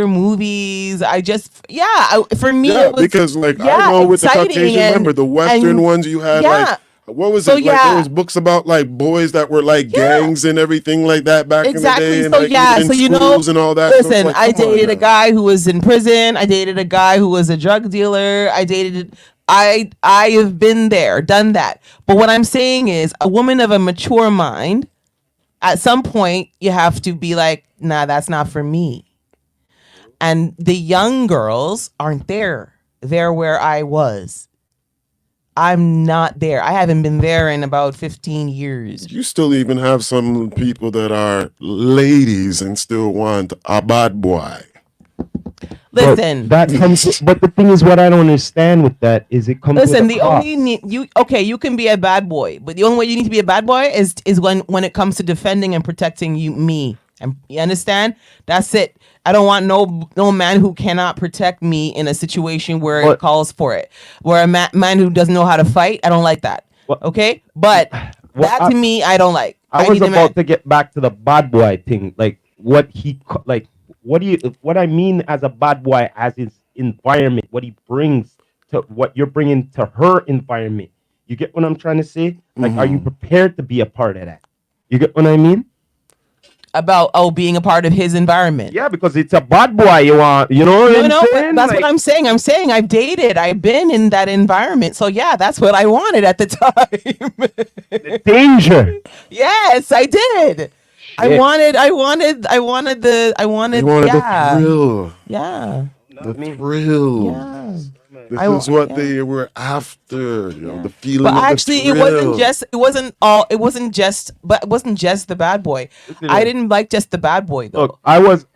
movies. For me Yeah, it was because like I know with the exciting Caucasian, and- remember the Western and- ones you had yeah. like what was So, it like yeah. there was books about like boys that were like gangs and everything like that back Exactly. in the day and So like in so you know, schools and all that. So it's listen, like, I come on dated a now. guy who was in prison. I dated a guy who was a drug dealer. I have been there, done that. But what I'm saying is, a woman of a mature mind, at some point, you have to be like, nah, that's not for me. And the young girls aren't there. They're where I was. I'm not there. I haven't been there in about 15 years. You still even have some people that are ladies and still want a bad boy. Listen. But that comes. But the thing is, what I don't understand with that is it comes. Listen, with a the cost. only you can be a bad boy, but the only way you need to be a bad boy is when it comes to defending and protecting me. And you understand? That's it. I don't want no man who cannot protect me in a situation where it calls for it. Where a man who doesn't know how to fight, I don't like that. Okay? But that to me, I don't like. I was need a man- about to get back to the bad boy thing, like what I mean as a bad boy, as his environment, what he brings to what you're bringing to her environment. You get what I'm trying to say? Like, are you prepared to be a part of that? You get what I mean? about being a part of his environment. Yeah, because it's a bad boy you want. You know what I'm saying? That's what I'm saying. I'm saying I've dated. I've been in that environment. So yeah, that's what I wanted at the time. Danger. Yes, I did. I wanted the thrill. Yeah. The thrill. Yeah. This is what they were after. You know, the feeling. But of actually, the it thrill. wasn't just the bad boy. I didn't like just the bad boy though. Look, I was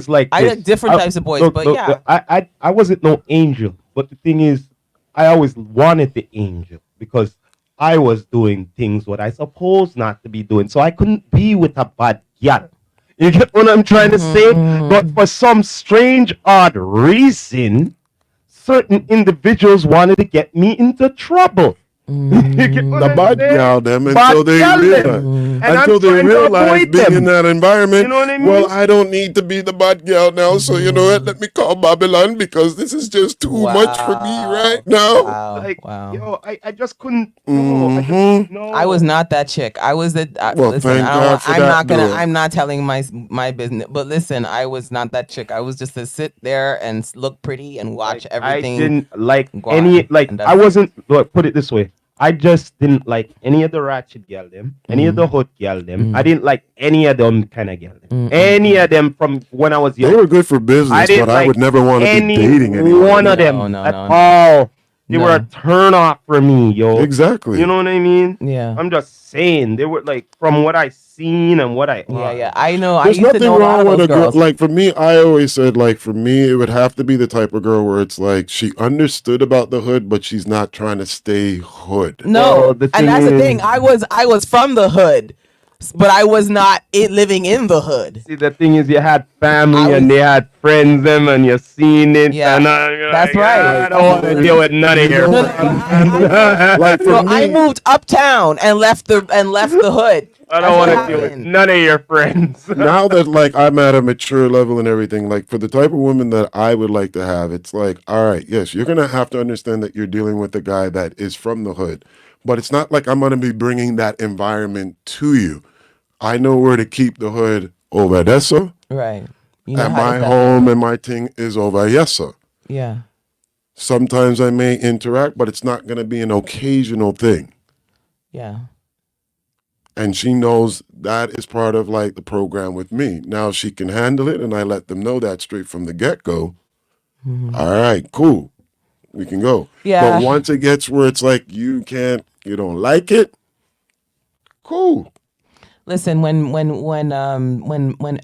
like I this. like different types of boys, but yeah. I wasn't no angel, but the thing is, I always wanted the angel because I was doing things what I supposed not to be doing, so I couldn't be with a bad gal. You get what I'm trying to say? But for some strange, odd reason, certain individuals wanted to get me into trouble. You get what The I'm bad saying? gal them Bad until they gal them. realize. And I'm Until they trying to realize avoid being in them. that environment, You know what I mean? well, I don't need to be the bad gal now, so you know what? Let me call Babylon because this is just too much for me right now. Like, Wow. yo, I just couldn't. No, I just Hmm. no. I was not that chick. I was the. Well, Listen, thank I don't. God for I'm that, not gonna. though. I'm not telling my business. But listen, I was not that chick. I was just to sit there and look pretty and watch Like, I everything didn't like go any. on, Like, and I that's it. wasn't. Look, put it this way. I just didn't like any of the ratchet gal them, any of the hot gal them. I didn't like any of them kind of gal them. Any of them from when I was They young. were good for I business, didn't but I would like never want to be any dating anyone. one of No, them no, at no, no. all. They were a No. turn off for me, yo. Exactly. You know what I mean? Yeah. I'm just saying they were like from what I seen and what I. Yeah. I know. I There's used to nothing know a lot wrong of with those a girl. girls. Like for me, I always said, like for me, it would have to be the type of girl where it's like she understood about the hood, but she's not trying to stay hood. No, Well, the and that's the thing thing. is- I was from the hood, but I was not living in the hood. See, the thing is, you had family I and was- they had friends, them, and you seen it. Yeah, and that's like, right. I don't want to deal with none of your No, friends. Like for So me, I moved uptown and left the hood. I That's don't what want to deal with happened. none of your friends. now that like I'm at a mature level and everything, like for the type of woman that I would like to have, it's like, all right, yes, you're gonna have to understand that you're dealing with a guy that is from the hood, but it's not like I'm gonna be bringing that environment to you. I know where to keep the hood over Odessa, Right. You know and how my to home and my thing is over Yessa. Yeah. Sometimes I may interact, but it's not gonna be an occasional thing. Yeah. And she knows that is part of like the program with me. Now she can handle it, and I let them know that straight from the get-go. All right, cool. We can go. Yeah. But once it gets where it's like you don't like it, cool. Listen, when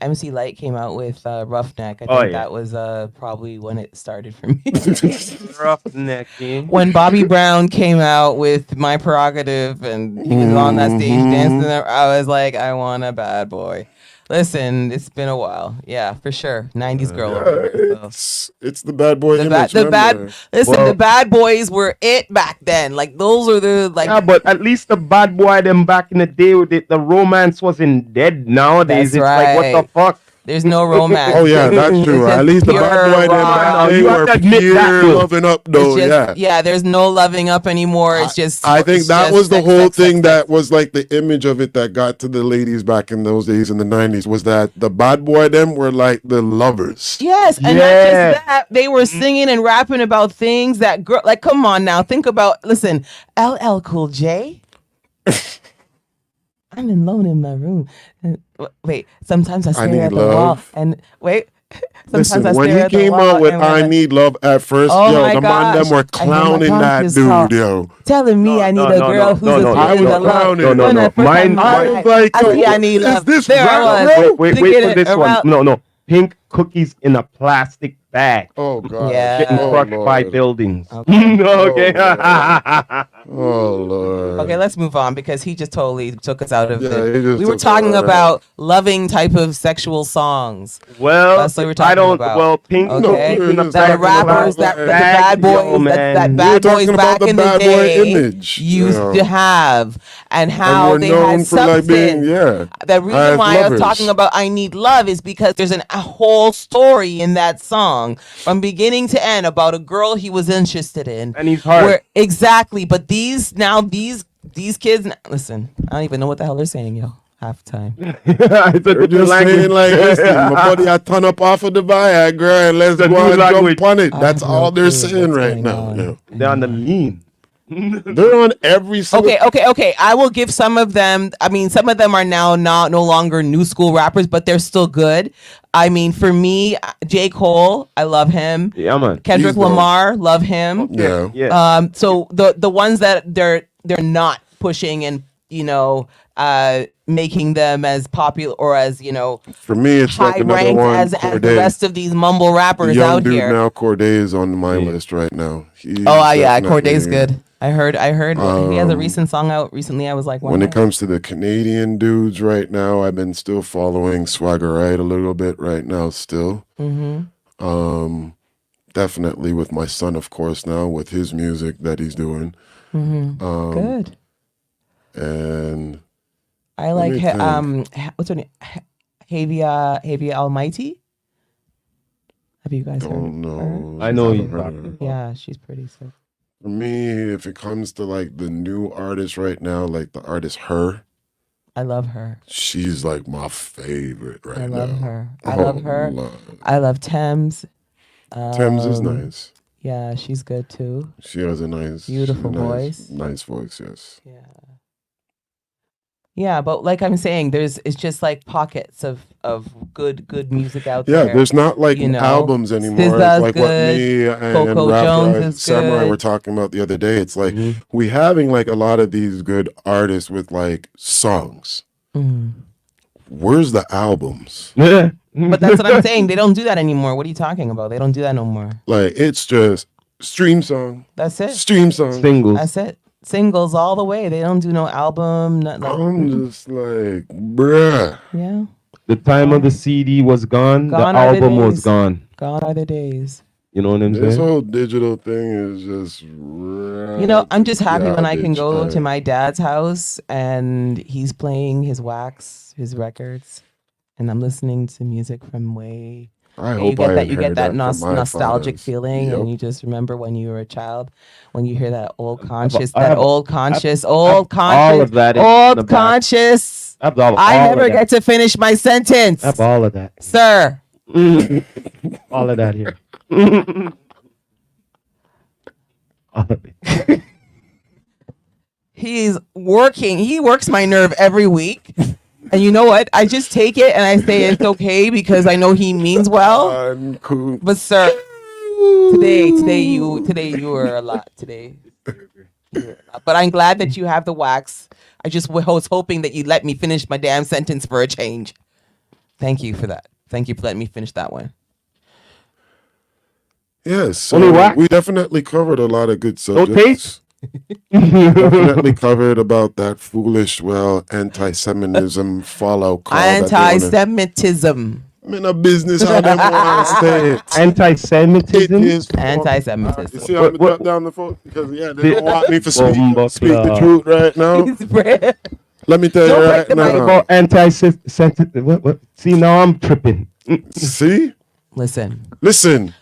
MC Light came out with Roughneck, I think Oh, yeah. that was probably when it started for me. Roughnecky. When Bobby Brown came out with My Prerogative and he was on that stage dancing, I was like, I want a bad boy. Listen, it's been a while. Yeah, for sure. 90s girl over here. So. It's the bad boy The image. bad remember? listen, Well- the bad boys were it back then. Like those are the like Yeah, but at least the bad boy them back in the day, the romance wasn't dead. Nowadays, That's it's like, what the right. fuck? there's no romance. Oh yeah, that's true. It's At just least the pure bad boy them raw. back No, they you have were to admit that, pure though. loving up It's though. just, Yeah. there's no loving up anymore. It's just I think it's that just was the sex, whole sex, thing sex, that sex. was like the image of it that got to the ladies back in those days in the 90s was that the bad boy them were like the lovers. Yes, and Yeah. not just that, they were singing and rapping about things that girl like come on now, think about listen, LL Cool J. I'm alone in my room. Wait, sometimes I stare Need at the wall Love. and wait. Sometimes Listen, I when stare he at the came wall out with and I Need Love at first, Oh yo, my the man them gosh. were I hear my clowning that conscience dude, talk. yo. telling me No, I need no, a no, girl no, who's no, a no, I slave was to love. clowning. No, no, When no. I first Mine- time I mine- was like, I yo, see I need is love. this There I rap, was. bro? Wait To for get it this around- one. No. Pink cookies in a plastic bag. Oh god. Yeah. Getting Oh, crushed by Lord. buildings. Okay. Okay. Oh Lord. Okay, let's move on because he just totally took us out of Yeah, it. he just We were took talking us out. about loving type of sexual songs. Well, That's what we're I talking don't. about. Well, Pink Okay. cookies in a That That bag the in a rappers, plastic the bag, bad boys, yo, man. that We were bad boys talking about back the in the bad boy day image, used yeah. to have, and how and we're they known had for like being, substance. yeah. The reason as why I was lovers. talking about I Need Love is because there's a whole story in that song from beginning to end about a girl he was interested in. And he's hard. Exactly. But these kids, listen, I don't even know what the hell they're saying, yo. Half the time. It's a They're different just language. saying like, listen, my buddy, I turn up off of the Viagra and let's It's a go new and language. jump on it. I That's have no all they're clue saying what's right going now. on. Yeah. They're on the lean. They're on every single. Okay. I will give some of them. I mean, some of them are now no longer new school rappers, but they're still good. I mean, for me, J. Cole, I love him. Yeah, man. Kendrick He's dope. Lamar, love him. Yeah. Yeah. So the ones that they're not pushing and making them as popular or as For me, it's like high another ranked one. as the Corday. rest of these mumble The rappers young out dude here. now, Corday is on my list right now. He's Yeah, definitely- Corday's good. I heard he has a Um, recent song out recently. I was like, When wow. it comes to the Canadian dudes right now, I've been still following Swagger Right a little bit right now still. Definitely with my son, of course, now with his music that he's doing. Good. And I let like me think. what's her name? Havia Almighty. Have you guys heard of Don't her? know. I know Never you heard of talking her. about. Yeah, she's pretty sick. For me, if it comes to like the new artist right now, like the artist Her, I love her. she's like my favorite right I now. love her. I Oh, love her. Lord. I love Thames. Thames is nice. Yeah, she's good too. She has a nice, Beautiful nice, voice. nice voice. Yes. Yeah. Yeah, but like I'm saying, it's just like pockets of good music out Yeah, there. there's not like You know, albums anymore. It's SZA's like what good. me and Coco Rap Jones Guy is Samurai good. were talking about the other day. It's like Mhm. we having like a lot of these good artists with like songs. Mm. Where's the albums? But that's what I'm saying. They don't do that anymore. What are you talking about? They don't do that no more. Like it's just stream song, That's it. stream song. Singles. That's it. Singles all the way. They don't do no album. Nothing. I'm just like, bruh. Yeah. The time of the CD was gone. Gone The are the album was days. gone. Gone are the days. You know what I'm This saying? whole digital thing is just. You know, I'm just happy when I can go garbage. to my dad's house and he's playing his wax, his records, and I'm listening to music from way. I You hope get I that. You get that from my nostalgic fathers. feeling, Yep. and you just remember when you were a child, when you hear that old I conscious, have old all conscious, of that in the old back. conscious. I have all I of never that. get to finish my sentence, I have all of that. sir. All of that here. All of it. He's working. He works my nerve every week. And you know what? I just take it and I say it's okay because I know he means well. Uncool. But sir, today you were a lot today. You were a lot. But I'm glad that you have the wax. I just was hoping that you let me finish my damn sentence for a change. Thank you for that. Thank you for letting me finish that one. Yes, so Only wax? we definitely covered a lot of good No subjects. taste? Definitely covered about that foolish, anti-Semitism fallout call. Anti-Semitism. I'm in a business how them want to say it. It Anti-Semitism? is. You Anti-Semitism. see how I What- drop down the phone? Because, yeah, they don't want me to speak the Club. truth right now. Let me tell you Don't right break the mic. now. About anti-Semitism. What? See, now I'm tripping. See? Listen. Listen.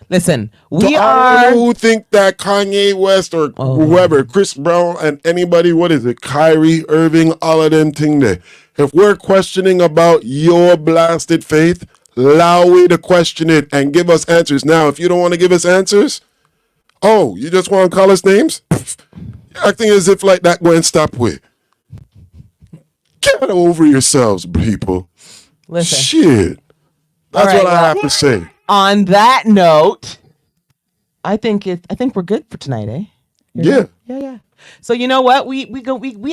We To all are. who think that Kanye West or whoever, Chris Brown and anybody, what is it, Kyrie Irving, all of them thing there. If we're questioning about your blasted faith, allow we to question it and give us answers. Now, if you don't want to give us answers, oh, you just want to call us names? You're acting as if like that going stop with. Get over yourselves, people. Listen. Shit. That's All right, what I have to say. On that note, I think we're good for tonight, eh? Yeah. Yeah. So you know what? We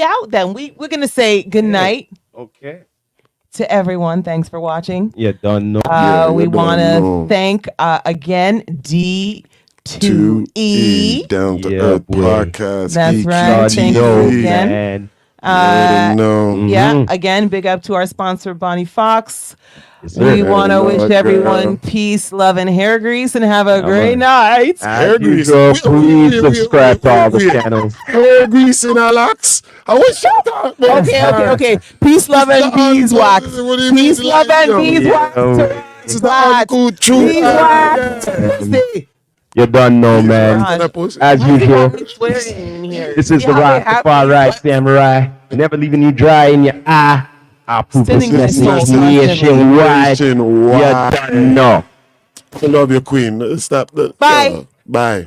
out then. We're gonna say good night Okay. to everyone. Thanks for watching. Yeah, done. No. Yeah, We you want done to know. thank again D2E. Down to Yeah, Earth boy. podcast. That's EQ right. God, Thank no, you again. man. You already know. Yeah, Mhm. again, big up to our sponsor Bonnie Fox. Yes, sir. We want to Hello, wish girl. everyone peace, love, and hair grease, and have a Yeah, great man. night. As grease. usual, Wait, please wait, subscribe to all the wait. channels. Hair grease in our locks. I wish you thought. Okay. Peace, love, and beeswax. What do you mean? Peace, love, and Yo, beeswax. Yeah, This is the uncool truth. Beeswax. You done know, man. As usual, this is the Rastafari Samurai. Never leaving you dry in your eye. I'll prove this Sending my soul message constantly. nationwide. You Nationwide. done know. I love you, Queen. Stop the. Bye. Bye.